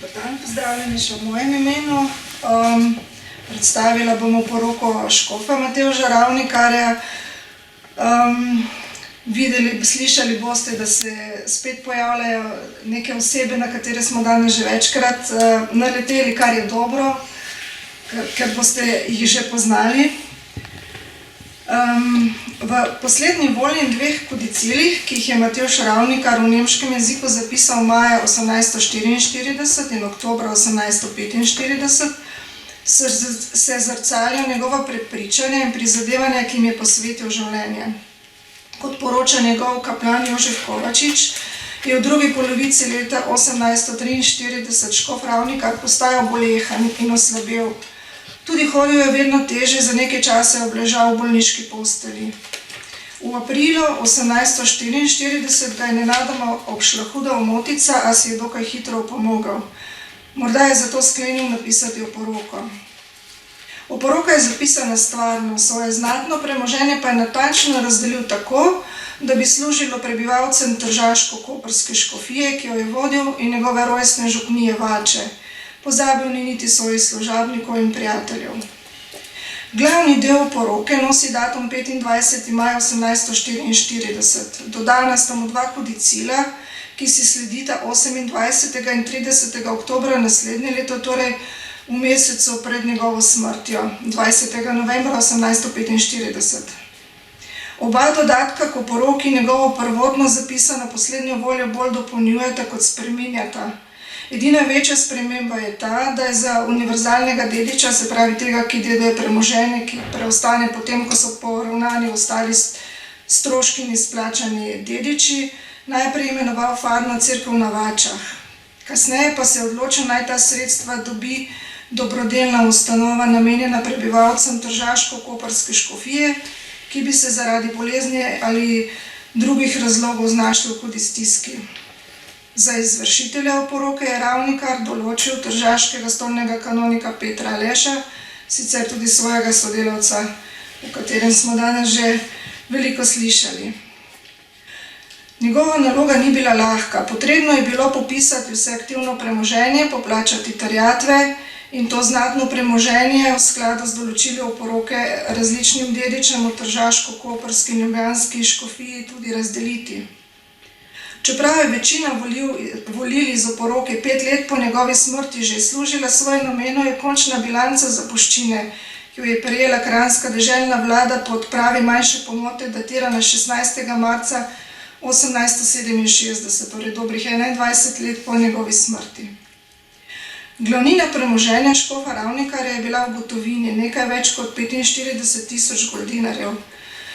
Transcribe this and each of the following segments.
Dobar dan, pozdravljeni še v mojem imenu. Predstavila bomo poroko škofa Matevža Ravnikarja. Slišali boste, da se spet pojavljajo neke osebe, na katere smo danes že večkrat naleteli, kar je dobro, ker boste jih že poznali. V poslednji volji in dveh kodicilih, ki jih je Matevž Ravnikar v nemškem jeziku zapisal maja 1844 in oktobra 1845, se zrcalijo njegova prepričanja in prizadevanja, ki jim je posvetil življenje. Kot poroča njegov kaplan Jožef Kovačič, je v drugi polovici leta 1843 škof Ravnikar postajal bolehen in oslabel. Tudi hodil je vedno težje, za nekaj časa je obležal v bolniški postelji. V aprilu 1844 ga je nenadoma obšla huda omotica, a si je dokaj hitro opomogel. Morda je zato sklenil napisati oporoko. Oporoka je zapisana stvarno, svoje znatno premoženje pa je natančno razdelil tako, da bi služilo prebivalcem tržaško-koprske škofije, ki jo je vodil, in njegove rojstne župnije Vače. Pozabil ni niti svojih služabnikov in prijateljev. Glavni del oporoke nosi datum 25. maja 1844. Dodana sta mu dva kodicila, ki si sledita 28. in 30. oktobra naslednje leto, torej v mesecu pred njegovo smrtjo, 20. novembra 1845. Oba dodatka k oporoki njegovo prvotno zapisano poslednjo voljo bolj dopolnjujeta kot spreminjata. Edina večja sprememba je ta, da je za univerzalnega dediča, se pravi tega, ki deduje premoženje, ki preostane potem, ko so poravnani ostali stroški in izplačani dediči, najprej imenoval farno cerkev na Vačah. Kasneje pa se je odločil, naj ta sredstva dobi dobrodelna ustanova, namenjena prebivalcem tržaško-koprske škofije, ki bi se zaradi bolezni ali drugih razlogov znašli v hudi stiski. Za izvršitelja oporoke je Ravnikar določil tržaškega stolnega kanonika Petra Aleša, sicer tudi svojega sodelavca, o katerem smo danes že veliko slišali. Njegova naloga ni bila lahka. Potrebno je bilo popisati vse aktivno premoženje, poplačati terjatve in to znatno premoženje v skladu z določili oporoke različnim dedičem v tržaško-koprski in ljubljanski škofiji tudi razdeliti. Čeprav je večina volil iz oporoke 5 let po njegovi smrti že služila svoj namenu, je končna bilanca zapuščine, ki jo je prejela kranjska deželna vlada po odpravi manjše pomote, datirana 16. marca 1867, torej dobrih 21 let po njegovi smrti. Glavnina premoženja škofa Ravnikarja je bila v gotovini, nekaj več kot 45.000 goldinarjev.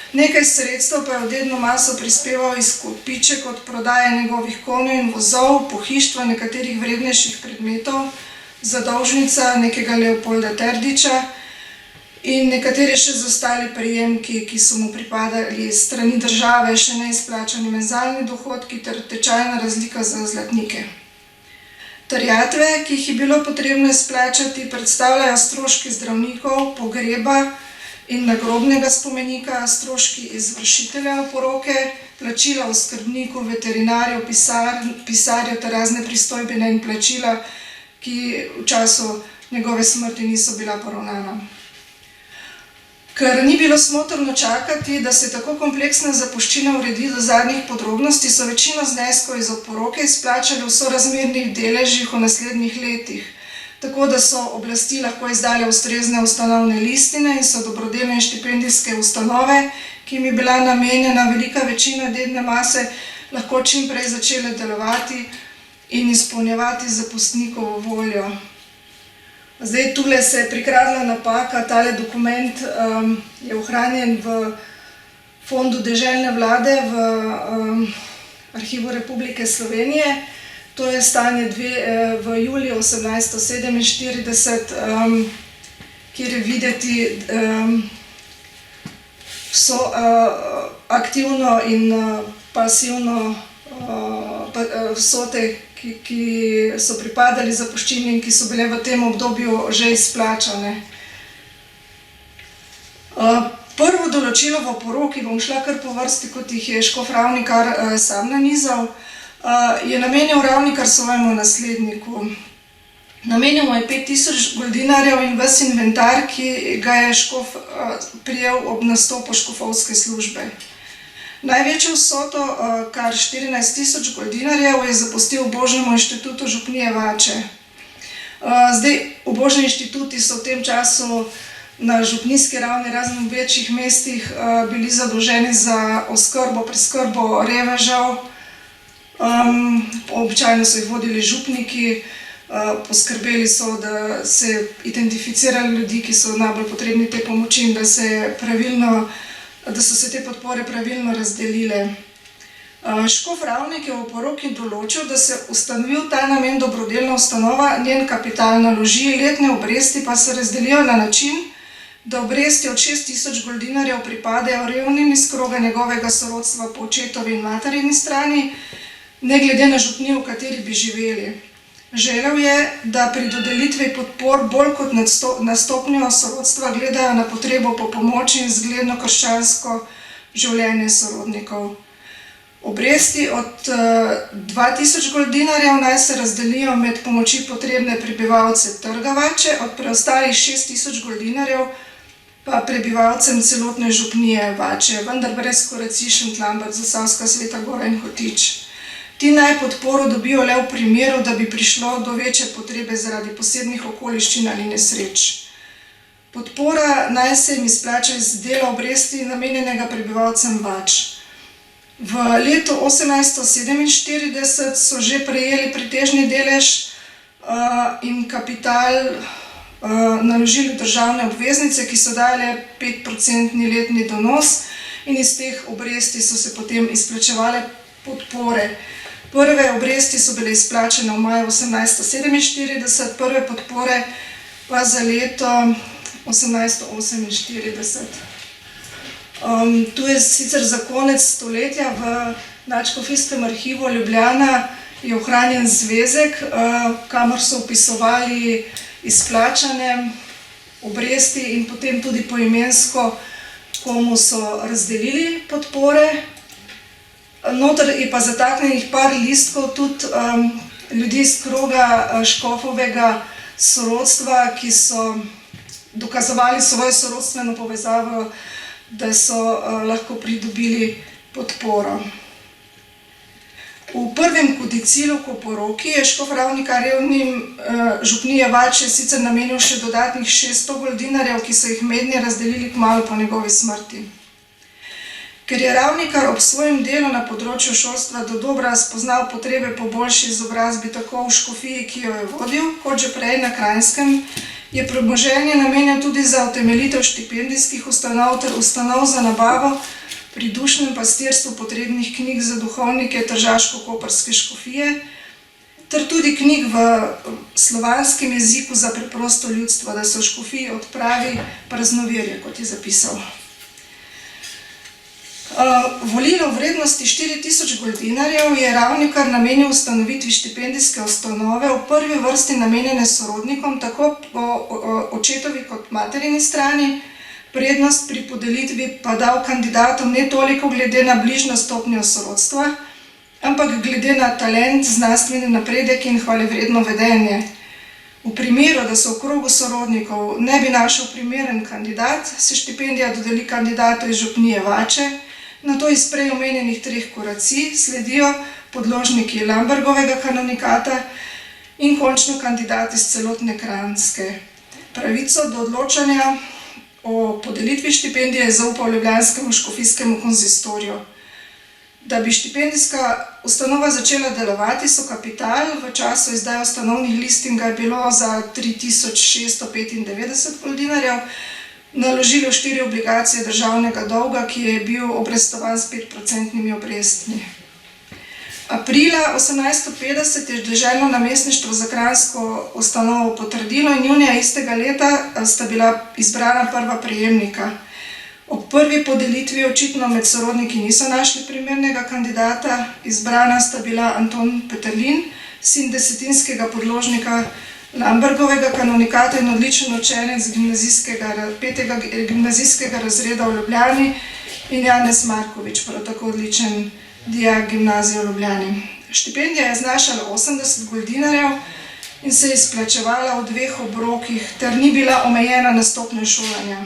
Nekaj sredstev pa je v dedno maso prispeval izkupiček od prodaje njegovih konjev in vozov, pohištva nekaterih vrednejših predmetov, zadolžnica nekega Leopolda Terdiča in nekateri še zaostali prejemki, ki so mu pripadali strani države, še neizplačani menzalni dohodki ter tečajna razlika za zlatnike. Terjatve, ki jih je bilo potrebno izplačati, predstavljajo stroški zdravnikov, pogreba in nagrobnega spomenika, stroški izvršitelja oporoke, plačila oskrbnikov, veterinarjev, pisarjev ter razne pristojbine in plačila, ki v času njegove smrti niso bila poravnana. Ker ni bilo smotrno čakati, da se tako kompleksna zapuščina uredi do zadnjih podrobnosti, so večino zneskov iz oporoke izplačali v sorazmernih deležih v naslednjih letih, tako da so oblasti lahko izdale ustrezne ustanovne listine in so dobrodelne in štipendijske ustanove, ki jim je bila namenjena velika večina dedne mase, lahko čim prej začele delovati in izpolnjevati zapustnikovo voljo. Zdaj, tule se je prikradla napaka, tale dokument je ohranjen v Fondu deželne vlade v Arhivu Republike Slovenije. To je stanje v juliju 1847, kjer je videti vso aktivno in pasivno vsote, ki so pripadali zapuščini in ki so bile v tem obdobju že izplačane. Prvo določilo v oporoki, bom šla kar po vrsti, kot jih je škof Ravnikar sam nanizal, je namenil Ravnikar svojemu nasledniku. Namenil mu je 5000 goldinarjev in ves inventar, ki ga je škof prijel ob nastopu škofovske službe. Največjo vsoto, kar 14 000 goldinarjev, je zapustil Ubožnemu inštitutu župnije Vače. Zdaj, ubožni inštituti so v tem času na župnijski ravni, razen v večjih mestih, bili zadolženi za oskrbo, preskrbo revežev. Običajno so jih vodili župniki, poskrbeli so, da se identificirali ljudi, ki so najbolj potrebni te pomoči in da so se te podpore pravilno razdelile. Škof Ravnik je v oporoki določil, da se ustanovi v ta namen dobrodelna ustanova, njen kapital naloži, letne obresti pa se razdelijo na način, da obresti od 6000 goldinarjev pripadajo revnim iz kroga njegovega sorodstva po očetovi in materini strani, ne glede na župnijo, v kateri bi živeli. Želel je, da pri dodelitvi podpor bolj kot na stopnjo sorodstva gledajo na potrebo po pomoči in zgledno krščansko življenje sorodnikov. Obresti od 2000 goldinarjev naj se razdelijo med pomoči potrebne prebivalce trga Vače, od preostalih 6000 goldinarjev pa prebivalcem celotne župnije Vače, vendar brez koracij Šentlambert, Zasavska, Sveta Gora in Hotič. Ti naj podporo dobijo le v primeru, da bi prišlo do večje potrebe zaradi posebnih okoliščin ali nesreč. Podpora naj se jim izplača iz dela obresti namenjenega prebivalcem Vač. V letu 1847 so že prejeli pretežni delež in kapital naložili državne obveznice, ki so dale 5% letni donos, in iz teh obresti so se potem izplačevale podpore. Prve obresti so bile izplačene v maju 1847, prve podpore pa za leto 1848. Tu je sicer za konec stoletja v Nadškofijskem arhivu Ljubljana je ohranjen zvezek, kamor so vpisovali izplačane obresti in potem tudi poimensko, komu so razdelili podpore. Noter je pa zataknjenih par listkov tudi ljudi iz kroga škofovega sorodstva, ki so dokazovali svojo sorodstveno povezavo, da so lahko pridobili podporo. V prvem kodicilu k oporoki je škof Ravnika revnim župnije Vače sicer namenil še dodatnih 600 goldinarjev, ki so jih mednje razdelili kmalu po njegovi smrti. Ker je Ravnikar ob svojem delu na področju šolstva dodobra spoznal potrebe po boljši izobrazbi tako v škofiji, ki jo je vodil, kot že prej na Kranjskem, je premoženje namenil tudi za utemeljitev štipendijskih ustanov ter ustanov za nabavo pri dušnem pastirstvu potrebnih knjig za duhovnike tržaško-koprske škofije, ter tudi knjig v slovanskem jeziku za preprosto ljudstvo, da se v škofiji odpravi praznoverje, kot je zapisal. Volilo vrednosti 4000 goldinarjev je Ravnikar namenil ustanovitvi štipendijske ustanove, v prvi vrsti namenjene sorodnikom, tako po očetovi kot materini strani, prednost pri podelitvi pa dal kandidatom ne toliko glede na bližnjo stopnjo sorodstva, ampak glede na talent, znanstveni napredek in hvalevredno vedenje. V primeru, da se v krogu sorodnikov ne bi našel primeren kandidat, se štipendija dodeli kandidatu iz župnije Vače, nato iz prej omenjenih 3 koracij sledijo podložniki Lambergovega kanonikata in končno kandidat iz celotne Kranjske. Pravico do odločanja o podelitvi štipendije je zaupal ljubljanskemu škofijskemu konzistorju. Da bi štipendijska ustanova začela delovati, so kapital v času izdaje ustanovnih listin ga je bilo za 3695 goldinarjev, naložili v 4 obligacije državnega dolga, ki je bil obrestovan s 5% obrestmi. Aprila 1850 je deželno namestništvo za kranjsko ustanovo potrdilo in junija istega leta sta bila izbrana prva prejemnika. Ob prvi podelitvi očitno med sorodniki niso našli primernega kandidata, izbrana sta bila Anton Peterlin, sin desetinskega podložnika Lambergovega kanonikata in odličen učenec 5. gimnazijskega razreda v Ljubljani, in Janez Markovič, prav tako odličen dijak gimnazije v Ljubljani. Štipendija je znašala 80 goldinarjev in se je izplačevala v 2 obrokih ter ni bila omejena na stopnjo šolanja.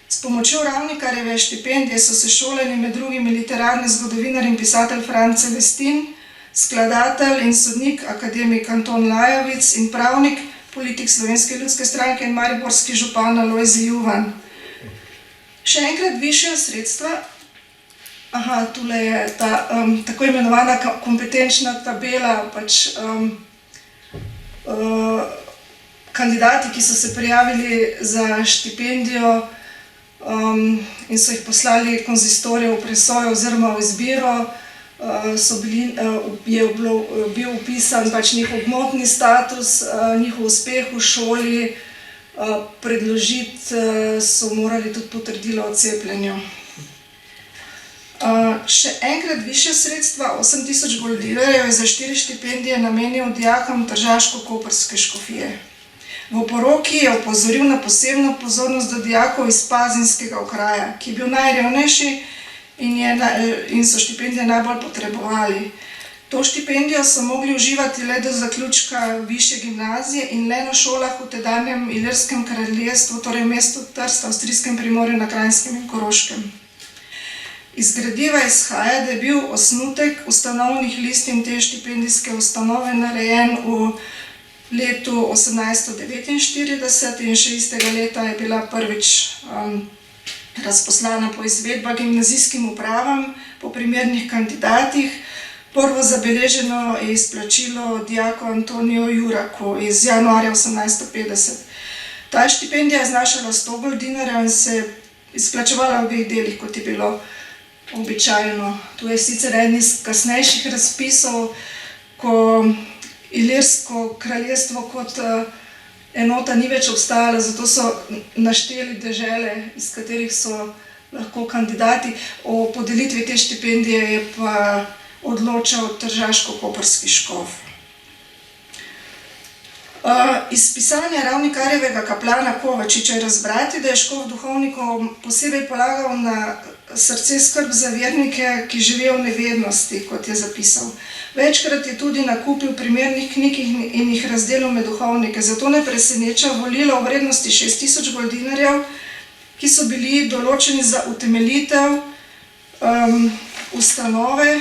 S pomočjo Ravnikarjeve štipendije so se šolali med drugimi literarni zgodovinar in pisatelj Franz Celestin, skladatelj in sodnik akademik Anton Lajovic in pravnik, politik Slovenske ljudske stranke in mariborski župan Alojzij Juvan. Še enkrat višja sredstva, tule je ta tako imenovana kompetenčna tabela, pač kandidati, ki so se prijavili za štipendijo in so jih poslali konzistorju v presojo oziroma v izbiro, je bil upisan pač njihov gmotni status, njihov uspeh v šoli, predložiti so morali tudi potrdilo o cepljenju. Še enkrat višja sredstva, 8000 goldinarjev je za 4 štipendije namenil dijakom Tržaško-koprske škofije. V poroki je opozoril na posebno pozornost do dijakov iz pazinskega okraja, ki je bil najrevnejši in so štipendije najbolj potrebovali. To štipendijo so mogli uživati le do zaključka višje gimnazije in le na šolah v tedanjem Ilirskem kraljestvu, torej v mestu Trst, avstrijskem Primorju na Kranjskem in Koroškem. Iz gradiva izhaja, da je bil osnutek ustanovnih listin te štipendijske ustanove narejen v letu 1849 in še istega leta je bila prvič razposlana poizvedba gimnazijskim upravam po primernih kandidatih. Prvo zabeleženo je izplačilo dijaku Antoniju Juraku iz januarja 1850. Ta štipendija je znašala 100 goldinarjev in se je izplačevala v 2 delih, kot je bilo običajno. Tu je sicer eden iz kasnejših razpisov, ko Ilirsko kraljestvo kot enota ni več obstajala, zato so našteli dežele, iz katerih so lahko kandidati. O podelitvi te štipendije je pa odločal Tržaško-koprski škof. Iz pisanja Ravnikarjevega kaplana Kovačiča je razbrati, da je škof duhovnikom posebej polagal na srce skrb za vernike, ki živijo v nevednosti, kot je zapisal. Večkrat je tudi nakupil primernih knjig in jih razdelil med duhovnike. Zato ne preseneča volilo v vrednosti 6000 goldinarjev, ki so bili določeni za utemeljitev ustanove.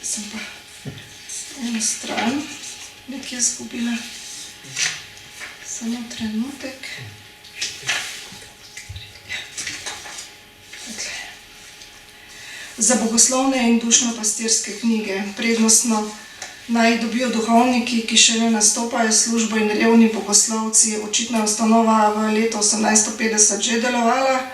Sem pa eno stran nekje izgubila. Samo trenutek. Za bogoslovne in dušno-pastirske knjige. Prednostno naj dobijo duhovniki, ki še ne nastopajo službo, in revni bogoslovci. Očitno je ustanova v letu 1850 že delovala.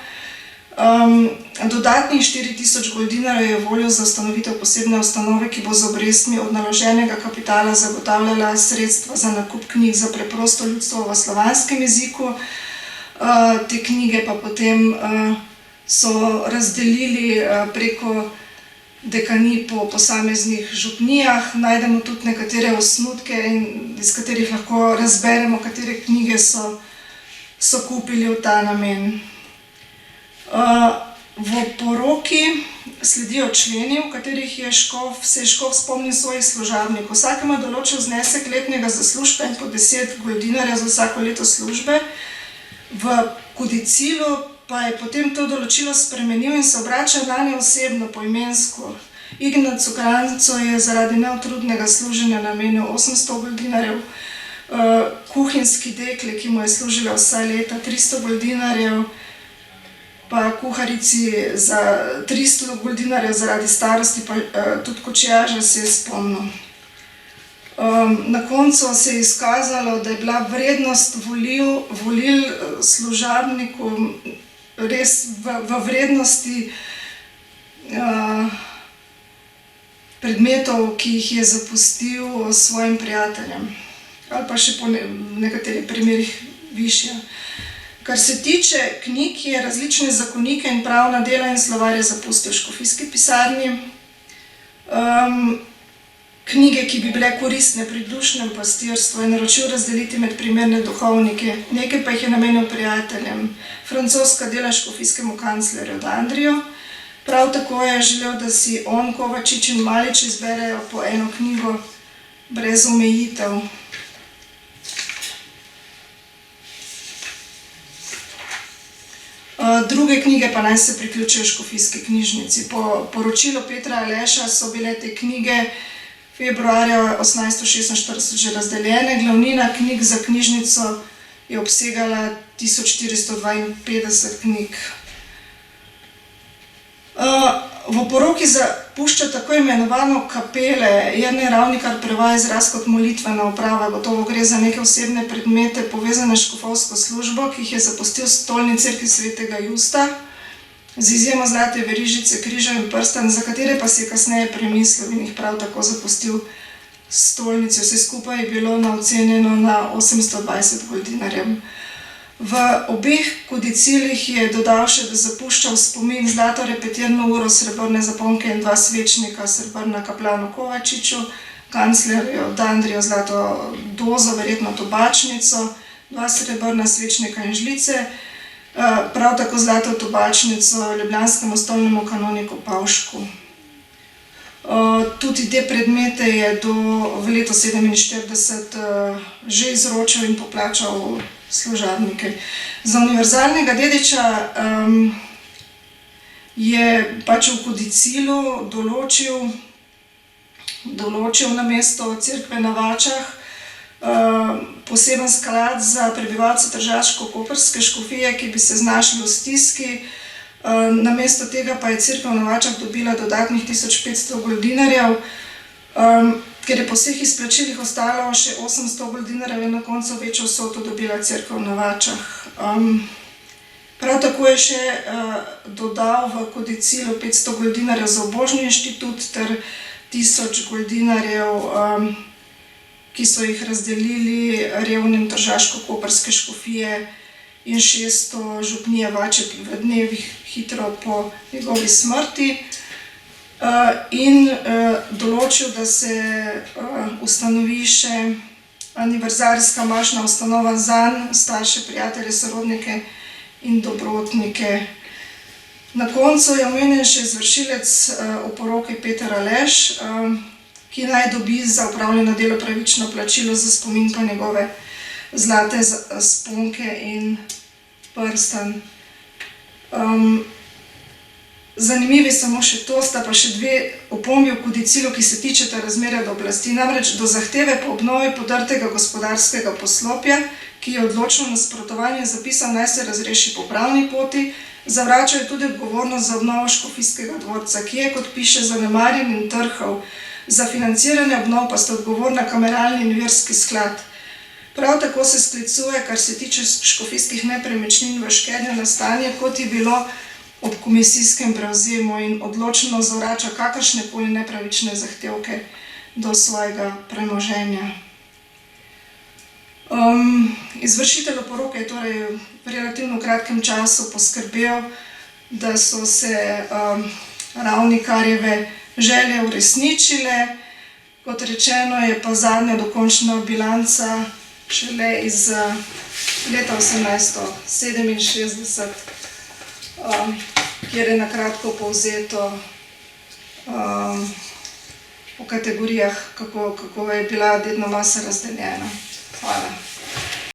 Dodatnih 4000 goldinarjev je voljo za ustanovitev posebne ustanove, ki bo z obrestmi od naloženega kapitala zagotavljala sredstva za nakup knjig za preprosto ljudstvo v slovanskem jeziku. Te knjige pa potem so razdelili preko dekanij po posameznih župnijah. Najdemo tudi nekatere osnutke, iz katerih lahko razberemo, katere knjige so kupili v ta namen. V poroki sledijo členi, v katerih se je škof spomnil svojih služabnikov. Vsakemu je določil znesek letnega zaslužka in po 10 goldinarjev za vsako leto službe. V kodicilu pa je potem to določilo spremenil in se obračal nanje osebno, poimensko. Ignacu Kranjcu je zaradi neutrudnega služenja namenil 800 goldinarjev, kuhinjski dekle, ki mu je služila vsa leta, 300 goldinarjev, pa kuharici za 300 goldinarjev zaradi starosti, pa tudi kočijaža se je spomnil. Na koncu se je izkazalo, da je bila vrednost volil služabniku res v vrednosti predmetov, ki jih je zapustil svojim prijateljem, ali pa še po nekaterih primerih višja. Kar se tiče knjig, je različne zakonike in pravna dela in slovarje zapustil v škofijski pisarni. Knjige, ki bi bile koristne pri dušnem pastirstvu, je naročil razdeliti med primerne duhovnike, nekaj pa jih je namenil prijateljem. Francoska dela škofijskemu kanclerju Dandriju, Prav tako je želel, da si on, Kovačič in Malič izberejo po eno knjigo brez omejitev. Druge knjige pa naj se priključijo Škofijski knjižnici. Po poročilu Petra Aleša so bile te knjige februarja 1846 že razdeljene. Glavnina knjig za knjižnico je obsegala 1452 knjig. V oporoki zapušča tako imenovano kapele. Jernej Ravnikar prevaja izraz kot molitvena oprava. Gotovo gre za neke osebne predmete povezane s škofovsko službo, ki jih je zapustil v stolni cerkvi svetega Justa, z izjemo zlate verižice, križa in prstan, za katere pa si je kasneje premislil in jih prav tako zapustil stolnici. Vse skupaj je bilo ocenjeno na 820 goldinarjev. V obeh kodicilih je dodal še, da zapušča v spomin zlato repetirno uro, srebrne zaponke in 2 svečnika, srebrna kaplanu Kovačiču, kanclerju Dandriju zlato dozo, verjetno tobačnico, 2 srebrna svečnika in žlice, prav tako zlato tobačnico ljubljanskemu stolnemu kanoniku Pavšku. Tudi te predmete je v letu 1947 že izročil in poplačal služabnike. Za univerzalnega dediča je pač v kodicilu določil namesto cerkve na Vačah poseben sklad za prebivalce tržaško-koprske škofije, ki bi se znašli v stiski. Namesto tega pa je cerkev na Vačah dobila dodatnih 1500 goldinarjev, ker je po vseh izplačilih ostalo še 800 goldinarjev in na koncu večjo vsoto dobila cerkev na Vačah. Prav tako je še dodal v kodicilu 500 goldinarjev za obožni inštitut ter 1000 goldinarjev, ki so jih razdelili revnim tržaško-koprske škofije, in 600 župnije Vače v dnevih hitro po njegovi smrti. In določil, da se ustanovi še aniverzarijska mašna ustanova zanj, starše, prijatelje, sorodnike in dobrotnike. Na koncu je omenjen še izvršilec oporoke Peter Aleš, ki naj dobi za opravljeno delo pravično plačilo, za spomin pa njegove zlate sponke in prstan. Zanimivi samo še to, sta pa še 2 opombi v kodicilu, ki se tičeta razmerja do oblasti. Namreč do zahteve po obnovi podrtega gospodarskega poslopja, ki je odločno nasprotovanje zapisal, naj se razreši po pravni poti, zavračal je tudi odgovornost za obnovo Škofijskega dvorca, ki je, kot piše, zanemarjen in trhal. Za financiranje obnov pa sta odgovorna kameralni in verski sklad. Prav tako se sklicuje, kar se tiče škofijskih nepremičnin v Škednju, na stanje, kot je bilo ob komisijskem prevzemu, in odločno zavrača kakršnekoli nepravične zahtevke do svojega premoženja. Izvršitelj oporoke je torej v relativno kratkem času poskrbel, da so se Ravnikarjeve želje uresničile. Kot rečeno, je pa zadnja dokončna bilanca šele iz leta 1867, kjer je na kratko povzeto po kategorijah, kako je bila dedna masa razdeljena. Hvala.